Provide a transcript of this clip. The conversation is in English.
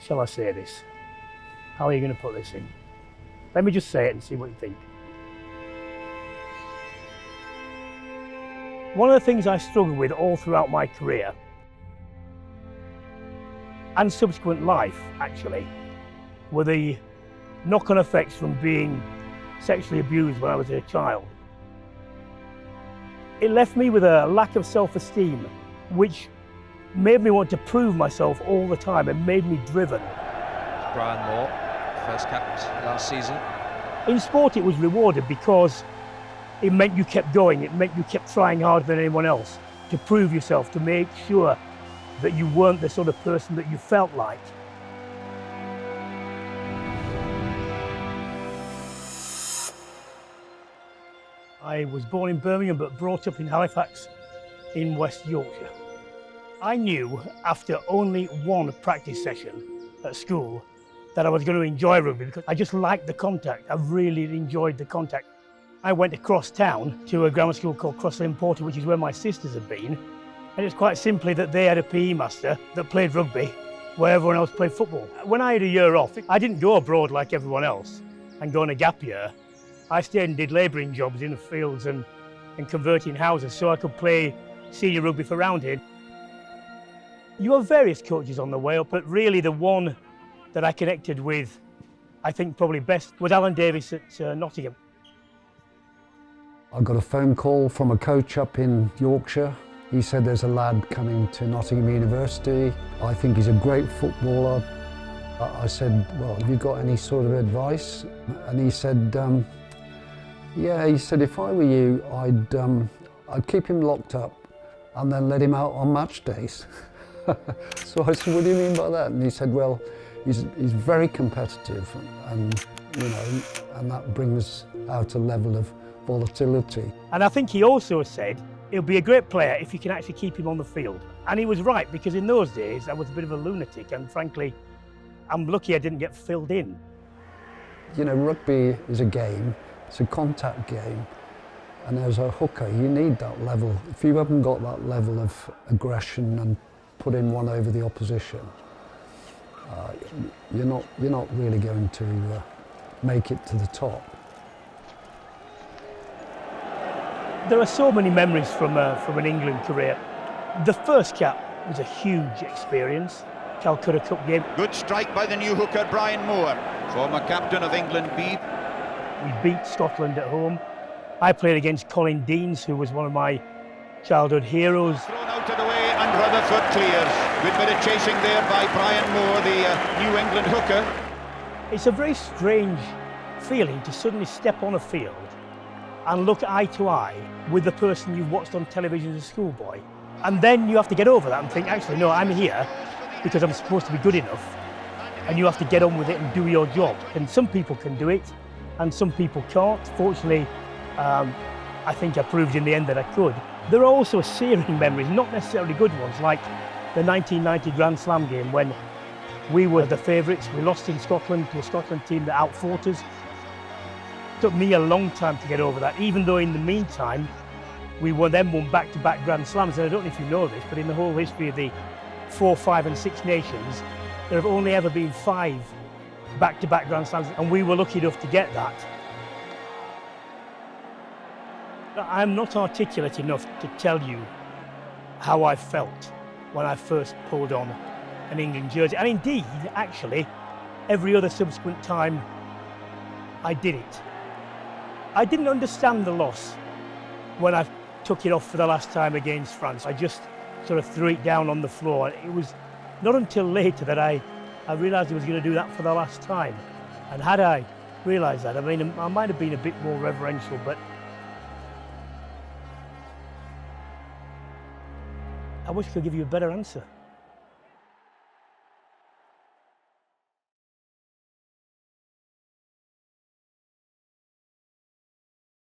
shall I say this? How are you going to put this in? Let me just say it and see what you think. One of the things I struggled with all throughout my career and subsequent life, actually, were the knock-on effects from being sexually abused when I was a child. It left me with a lack of self-esteem, which made me want to prove myself all the time and made me driven. Brian Moore, first capped last season. In sport, it was rewarded because it meant you kept going. It meant you kept trying harder than anyone else to prove yourself, to make sure that you weren't the sort of person that you felt like. I was born in Birmingham but brought up in Halifax in West Yorkshire. I knew after only one practice session at school that I was going to enjoy rugby because I just liked the contact. I really enjoyed the contact. I went across town to a grammar school called Crossland Porter, which is where my sisters had been. And it's quite simply that they had a PE master that played rugby where everyone else played football. When I had a year off, I didn't go abroad like everyone else and go on a gap year. I stayed and did labouring jobs in the fields and converting houses so I could play senior rugby for Roundhead. You have various coaches on the way up, but really the one that I connected with, I think probably best, was Alan Davis at Nottingham. I got a phone call from a coach up in Yorkshire. He said there's a lad coming to Nottingham University. I think he's a great footballer. I said, well, have you got any sort of advice? And he said, yeah, he said, if I were you, I'd keep him locked up and then let him out on match days. So I said, what do you mean by that? And he said, well, he's very competitive and, you know, and that brings out a level of volatility. And I think he also said, he'll be a great player if you can actually keep him on the field. And he was right, because in those days, I was a bit of a lunatic and frankly, I'm lucky I didn't get filled in. You know, rugby is a game, it's a contact game, and as a hooker, you need that level. If you haven't got that level of aggression and putting one over the opposition, you're not really going to make it to the top. There are so many memories from an England career. The first cap was a huge experience. Calcutta Cup game. Good strike by the new hooker, Brian Moore, former captain of England B. We beat Scotland at home. I played against Colin Deans, who was one of my childhood heroes. Thrown out of the way and Rutherford clears. Good bit of chasing there by Brian Moore, the New England hooker. It's a very strange feeling to suddenly step on a field and look eye to eye with the person you've watched on television as a schoolboy. And then you have to get over that and think, actually, no, I'm here because I'm supposed to be good enough. And you have to get on with it and do your job. And some people can do it and some people can't. Fortunately, I think I proved in the end that I could. There are also searing memories, not necessarily good ones, like the 1990 Grand Slam game when we were the favourites. We lost in Scotland to a Scotland team that outfought us. It took me a long time to get over that, even though in the meantime, we then won back-to-back Grand Slams. And I don't know if you know this, but in the whole history of the 4, 5 and 6 nations, there have only ever been 5 back-to-back Grand Slams, and we were lucky enough to get that. I'm not articulate enough to tell you how I felt when I first pulled on an England jersey. And indeed, actually, every other subsequent time I did it. I didn't understand the loss when I took it off for the last time against France. I just sort of threw it down on the floor. It was not until later that I realised I was going to do that for the last time. And had I realised that, I mean, I might have been a bit more reverential, but I wish I could give you a better answer.